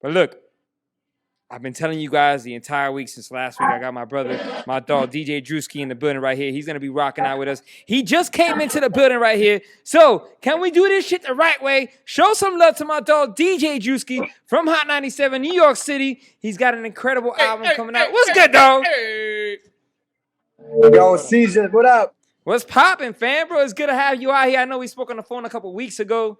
But look, I've been telling you guys the entire week since last week. I got my brother, my dog, DJ Drewski in the building right here. He's going to be rocking out with us. He just came into the building right here. So can we do this shit the right way? Show some love to my dog, DJ Drewski from Hot 97, New York City. He's got an incredible album coming out. What's good, dog? Yo, Seizure, what up? What's popping, fam, bro? It's good to have you out here. I know we spoke on the phone a couple weeks ago.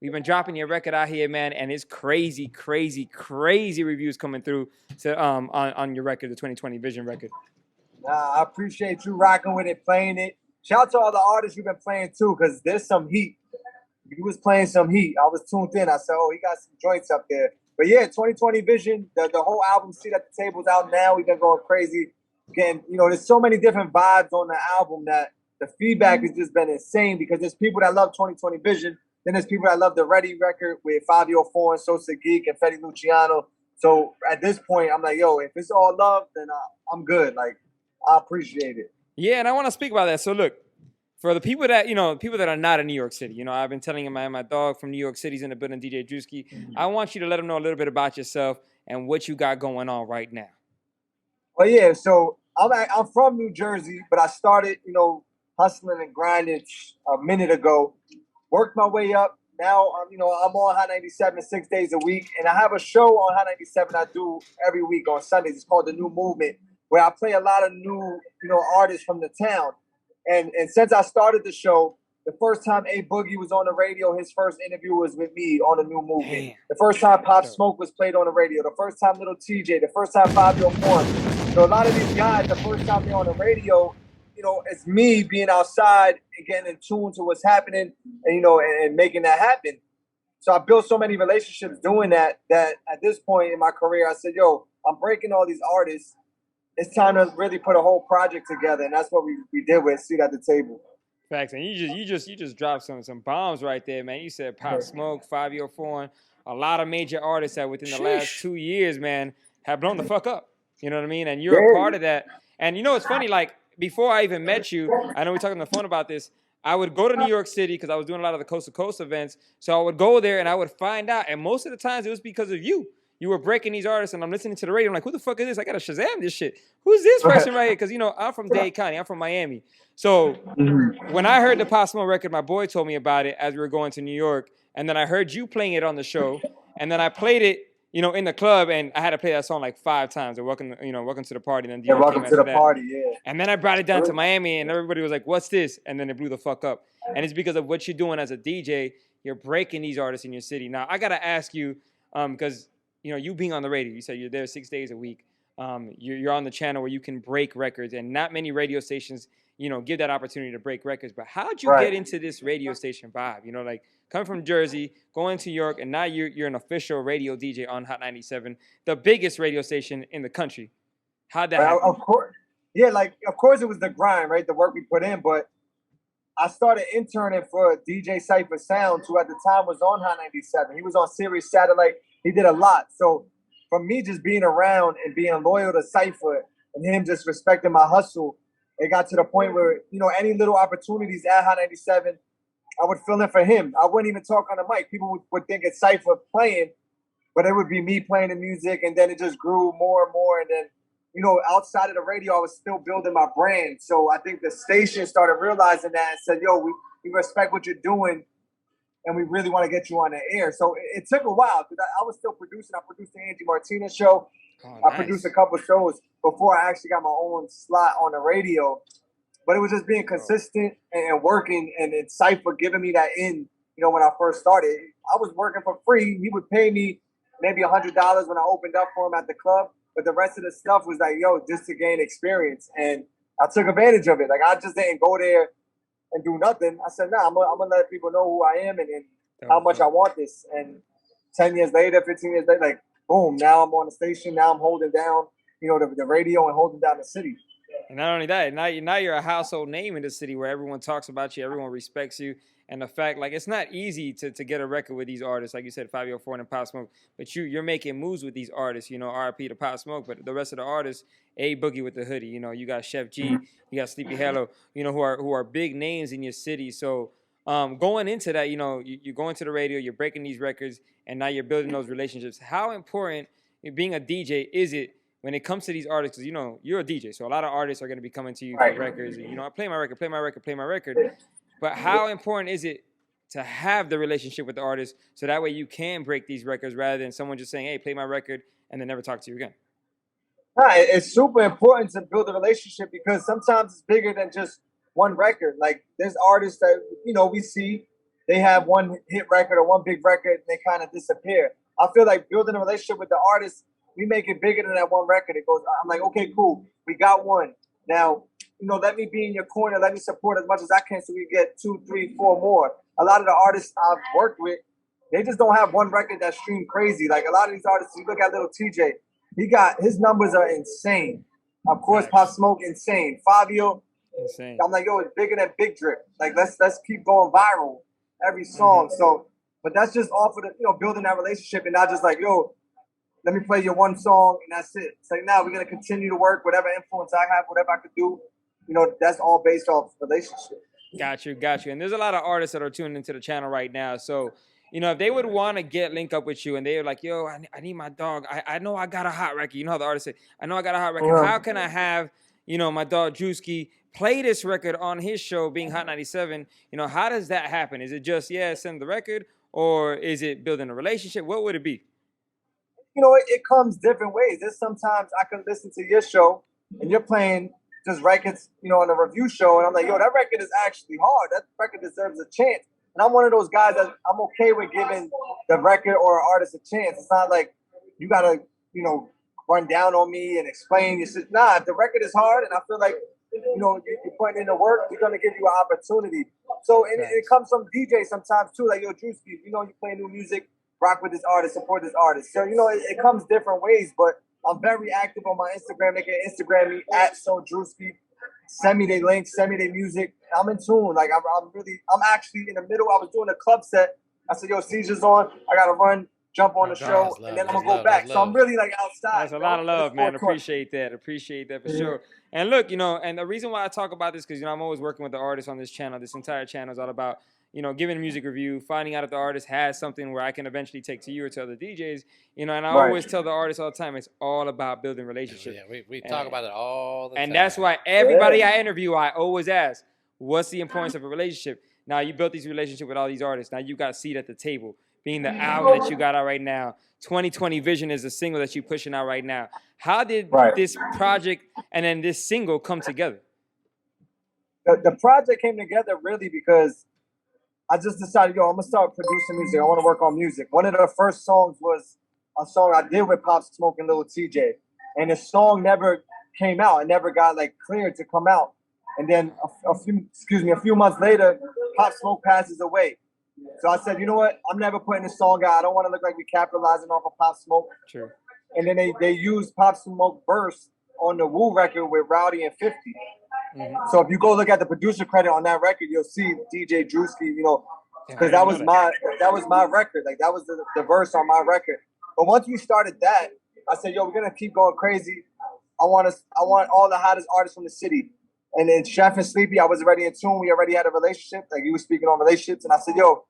We've been dropping your record out here, man, and it's crazy, crazy, crazy reviews coming through to on your record, the 2020 Vision record. I appreciate you rocking with it, playing it. Shout out to all the artists you've been playing too, because there's some heat. You was playing some heat. I was tuned in. I said, oh, he got some joints up there. But yeah, 2020 Vision, the whole album, Seat at the Table's out now. We've been going crazy. Again, there's so many different vibes on the album that the feedback has just been insane, because there's people that love 2020 Vision. Then there's people that love the Ready record with Favio Foreign, Sosa Geek, and Fetty Luciano. So at this point, I'm like, yo, if it's all love, then I'm good. Like, I appreciate it. Yeah, and I want to speak about that. So look, for the people that, people that are not in New York City, I've been telling him my dog from New York City's in the building, DJ Drewski. I want you to let them know a little bit about yourself and what you got going on right now. Well, yeah, so I'm from New Jersey, but I started, hustling and grinding a minute ago. Worked my way up. Now, I'm on Hot 97 6 days a week, and I have a show on Hot 97 I do every week on Sundays. It's called The New Movement, where I play a lot of new, artists from the town. And since I started the show, the first time A Boogie was on the radio, his first interview was with me on The New Movement. Damn. The first time Pop Smoke was played on the radio, the first time Little TJ, the first time Favio Foreign. So a lot of these guys, the first time they're on the radio, it's me being outside and getting in tune to what's happening and, and making that happen. So I built so many relationships doing that at this point in my career, I said, yo, I'm breaking all these artists. It's time to really put a whole project together. And that's what we did with Seat at the Table. Facts. And you just dropped some bombs right there, man. You said Pop Smoke, Favio Foreign, a lot of major artists that within the last 2 years, man, have blown the fuck up. You know what I mean? And you're a part of that. And it's funny, like, before I even met you, I know we talked on the phone about this, I would go to New York City because I was doing a lot of the Coast to Coast events. So I would go there and I would find out. And most of the times it was because of you. You were breaking these artists and I'm listening to the radio. I'm like, who the fuck is this? I got to Shazam this shit. Who's this person right here? Because, I'm from Dade County. I'm from Miami. So when I heard the Pop Smoke record, my boy told me about it as we were going to New York. And then I heard you playing it on the show. And then I played it, in the club, and I had to play that song like 5 times. Or welcome to the party. And then welcome to the party, yeah. And then I brought it down to Miami, and everybody was like, "What's this?" And then it blew the fuck up. And it's because of what you're doing as a DJ. You're breaking these artists in your city. Now I gotta ask you, because you being on the radio, you said you're there 6 days a week. You're on the channel where you can break records, and not many radio stations, give that opportunity to break records. But how'd you get into this radio station vibe? Like coming from Jersey, going to New York, and now you're an official radio DJ on Hot 97, the biggest radio station in the country. How'd that happen? Of course. Yeah, of course it was the grind, right? The work we put in. But I started interning for DJ Cypher Sounds, who at the time was on Hot 97. He was on Sirius Satellite. He did a lot. So from me just being around and being loyal to Cypher and him just respecting my hustle, it got to the point where, any little opportunities at Hot 97, I would fill in for him. I wouldn't even talk on the mic. People would think it's Cypher playing, but it would be me playing the music. And then it just grew more and more. And then, outside of the radio, I was still building my brand. So I think the station started realizing that and said, yo, we respect what you're doing, and we really want to get you on the air. So it took a while, because I was still producing. I produced the Angie Martinez show. Oh, nice. I produced a couple shows before I actually got my own slot on the radio. But it was just being consistent and working, and Cypher giving me that in, when I first started. I was working for free. He would pay me maybe $100 when I opened up for him at the club. But the rest of the stuff was like, yo, just to gain experience. And I took advantage of it. Like, I just didn't go there and do nothing. I said, nah, I'm going to let people know who I am and how much I want this. And 10 years later, 15 years later, like, boom, now I'm on the station. Now I'm holding down, the radio and holding down the city. And not only that, now you're a household name in the city where everyone talks about you, everyone respects you. And the fact, like, it's not easy to get a record with these artists, like you said, Favio Foreign and Pop Smoke, but you're making moves with these artists, RIP to Pop Smoke, but the rest of the artists, A Boogie with the hoodie, you got Sheff G, you got Sleepy Hallow, who are big names in your city. So Going into that, you know, you're going to the radio, you're breaking these records, and now you're building those relationships. How important, being a DJ, is it when it comes to these artists? Because, you know, you're a DJ, so a lot of artists are going to be coming to you for records. And, you know, play my record, play my record, play my record. But how important is it to have the relationship with the artist so that way you can break these records rather than someone just saying, hey, play my record, and then never talk to you again? It's super important to build a relationship because sometimes it's bigger than just one record. Like there's artists that, you know, we see they have one hit record or one big record and they kind of disappear. I feel like building a relationship with the artist, we make it bigger than that one record. It goes, I'm like, okay, cool. We got one. Now, you know, let me be in your corner. Let me support as much as I can so we get 2, 3, 4 more. A lot of the artists I've worked with, they just don't have one record that streamed crazy. Like a lot of these artists, you look at Little TJ, his numbers are insane. Of course, Pop Smoke, insane. Favio, insane. I'm like, yo, it's bigger than Big Drip. Like, let's keep going viral every song. So, but that's just off of the, you know, building that relationship and not just like, yo, let me play your one song and that's it. It's like, now we're gonna continue to work, whatever influence I have, whatever I could do. You know, that's all based off relationship. Got you. And there's a lot of artists that are tuning into the channel right now. So, you know, if they would want to link up with you and they're like, yo, I need my dog. I know I got a hot record. You know how the artists say, I know I got a hot record. How can I have, you know, my dog Drewski play this record on his show, Being Hot 97? You know, how does that happen? Is it just, send the record, or is it building a relationship? What would it be? You know, it comes different ways. There's sometimes I can listen to your show and you're playing just records, you know, on a review show, and I'm like, yo, that record is actually hard. That record deserves a chance. And I'm one of those guys that I'm okay with giving the record or an artist a chance. It's not like you gotta, you know, run down on me and explain. You said, nah, if the record is hard and I feel like, you know, you're putting in the work, we're gonna give you an opportunity. So it comes from DJs sometimes too, like, yo, Drewski, you know, you play new music, rock with this artist, support this artist. So, you know, it comes different ways, but I'm very active on my Instagram. They can Instagram me @SoDrewski. Send me their links, send me their music. I'm in tune. Like I'm actually in the middle. I was doing a club set. I said, yo, Seizure's on. I gotta run, jump on the show, and then I'm gonna go back. So I'm really like outside. That's a lot of love, man. Appreciate that for sure. And look, you know, and the reason why I talk about this, because, you know, I'm always working with the artists on this channel. This entire channel is all about, you know, giving a music review, finding out if the artist has something where I can eventually take to you or to other DJs, you know, and I always tell the artists all the time, it's all about building relationships. Yeah, we talk about it all the time. And that's why everybody I interview, I always ask, what's the importance of a relationship? Now, you built these relationships with all these artists. Now, you got a seat at the table, being the album that you got out right now. 2020 Vision is a single that you're pushing out right now. How did this project and then this single come together? The project came together really because I just decided, yo, I'm gonna start producing music. I want to work on music. One of the first songs was a song I did with Pop Smoke and Little TJ, and the song never came out. It never got like cleared to come out. And then a few months later, Pop Smoke passes away. So I said, you know what? I'm never putting this song out. I don't want to look like we capitalizing off of Pop Smoke. True. And then they used Pop Smoke verse on the Woo record with Rowdy and 50. So if you go look at the producer credit on that record, you'll see DJ Drewski, you know, because that was my record. Like that was the verse on my record. But once we started that, I said, yo, we're gonna keep going crazy. I want all the hottest artists from the city. And then Sheff and Sleepy, I was already in tune. We already had a relationship. Like, he was speaking on relationships. And I said, yo,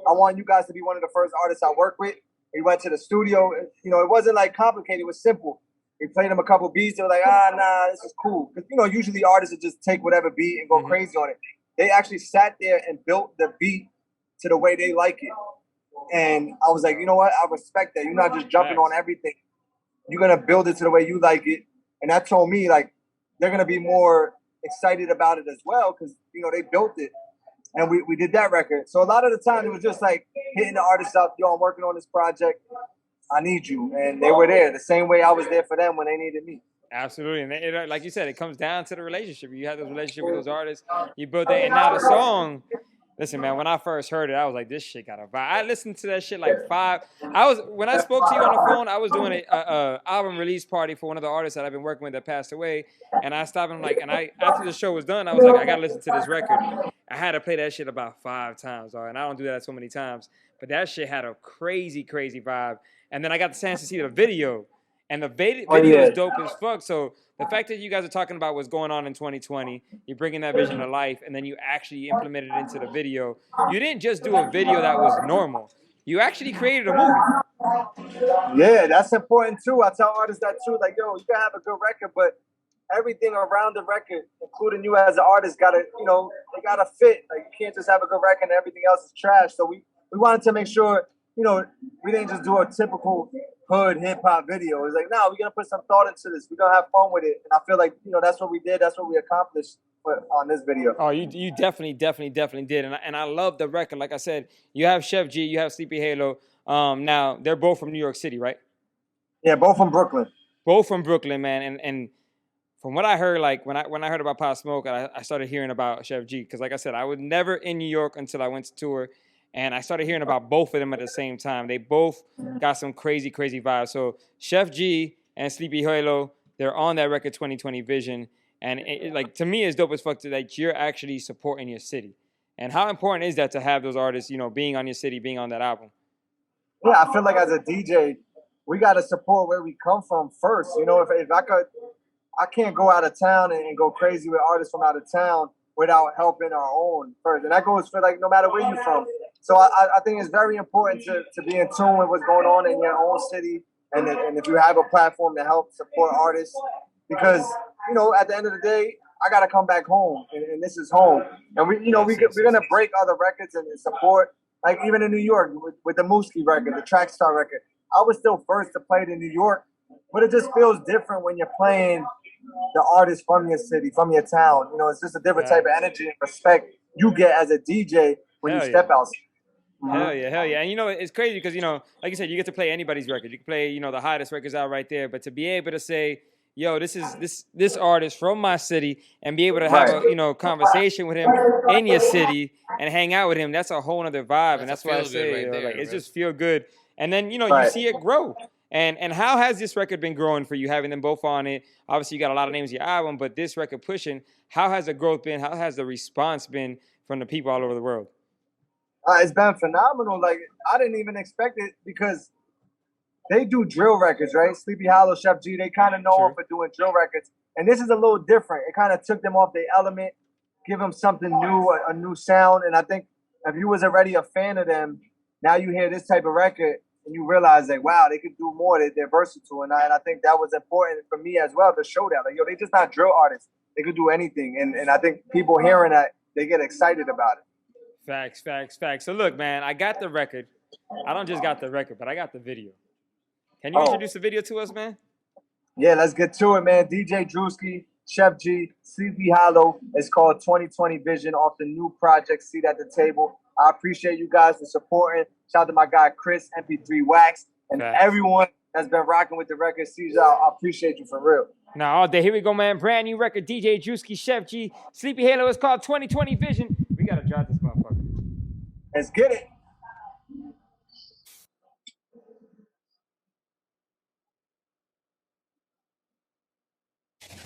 I want you guys to be one of the first artists I work with. We went to the studio. You know, it wasn't like complicated. It was simple. We played them a couple beats. They were like, nah, this is cool. Because, you know, usually artists would just take whatever beat and go crazy on it. They actually sat there and built the beat to the way they like it. And I was like, you know what? I respect that. You're not just jumping on everything. You're going to build it to the way you like it. And that told me, like, they're going to be more excited about it as well because, you know, they built it. And we did that record. So a lot of the time it was just like hitting the artists up, yo, I'm working on this project. I need you. And they were there the same way I was there for them when they needed me. Absolutely. And like you said, it comes down to the relationship. You have those relationship with those artists. You built that. And now the song, listen, man, when I first heard it, I was like, this shit got a vibe. I listened to that shit like when I spoke to you on the phone, I was doing a album release party for one of the artists that I've been working with that passed away. And I stopped and after the show was done, I was like, I got to listen to this record. I had to play that shit about 5 times. And I don't do that so many times. But that shit had a crazy, crazy vibe. And then I got the chance to see the video. And the video is dope as fuck. So the fact that you guys are talking about what's going on in 2020, you're bringing that vision to life, and then you actually implemented it into the video. You didn't just do a video that was normal. You actually created a movie. Yeah, that's important too. I tell artists that too. Like, yo, you can have a good record, but everything around the record, including you as an artist, gotta, they gotta fit. Like, you can't just have a good record and everything else is trash. So we wanted to make sure, we didn't just do a typical hood hip hop video. It's like, no, we're gonna put some thought into this. We're gonna have fun with it. And I feel like, that's what we did. That's what we accomplished on this video. Oh, you definitely did. And I love the record. Like I said, you have Sheff G, you have Sleepy Hallow. Now they're both from New York City, right? Yeah, both from Brooklyn. Both from Brooklyn, man. And from what I heard, like when I heard about Pop Smoke, I started hearing about Sheff G, because like I said, I was never in New York until I went to tour, and I started hearing about both of them at the same time. They both got some crazy vibes. So Sheff G and Sleepy Hallow, they're on that record 2020 Vision, and like, to me, it's dope as fuck that you're actually supporting your city. And how important is that to have those artists, being on your city, being on that album? Yeah, I feel like as a DJ, we got to support where we come from first. If I can't go out of town and go crazy with artists from out of town without helping our own first. And that goes for, like, no matter where you're from. So I think it's very important to be in tune with what's going on in your own city. And if you have a platform to help support artists, because, at the end of the day, I got to come back home, and this is home. And we're going to break other records and support. Like, even in New York with the Mooski record, the Trackstar record, I was still first to play it in New York, but it just feels different when you're playing the artist from your city, from your town. It's just a different type of energy and respect you get as a DJ when you step out. Hell yeah. And it's crazy because, like you said, you get to play anybody's record. You can play, the hottest records out right there. But to be able to say, yo, this is this artist from my city, and be able to have a conversation with him in your city and hang out with him, that's a whole other vibe. And that's why I say, it just feel good. And then, you see it grow. And how has this record been growing for you, having them both on it? Obviously, you got a lot of names in your album, but this record pushing, how has the growth been? How has the response been from the people all over the world? It's been phenomenal. Like, I didn't even expect it, because they do drill records, right? Sleepy Hallow Sheff G, they kind of know them for doing drill records. And this is a little different. It kind of took them off their element, give them something new, a new sound. And I think if you was already a fan of them, now you hear this type of record, and you realize that, wow, they could do more. They're versatile. And I think that was important for me as well to show that. Like, yo, they just not drill artists. They could do anything. And I think people hearing that, they get excited about it. Facts. So look, man, I got the record. I don't just got the record, but I got the video. Can you introduce the video to us, man? Yeah, let's get to it, man. DJ Drewski, Sheff G, Sleepy Hallow. It's called 2020 Vision, off the new project, Seat at the Table. I appreciate you guys for supporting. Shout out to my guy, Chris, MP3 Wax, and everyone that's been rocking with the record. Seizure, I appreciate you for real. Now, all day, here we go, man. Brand new record, DJ Drewski, Sheff G, Sleepy Hallow. It's called 2020 Vision. We got to drop this motherfucker. Let's get it.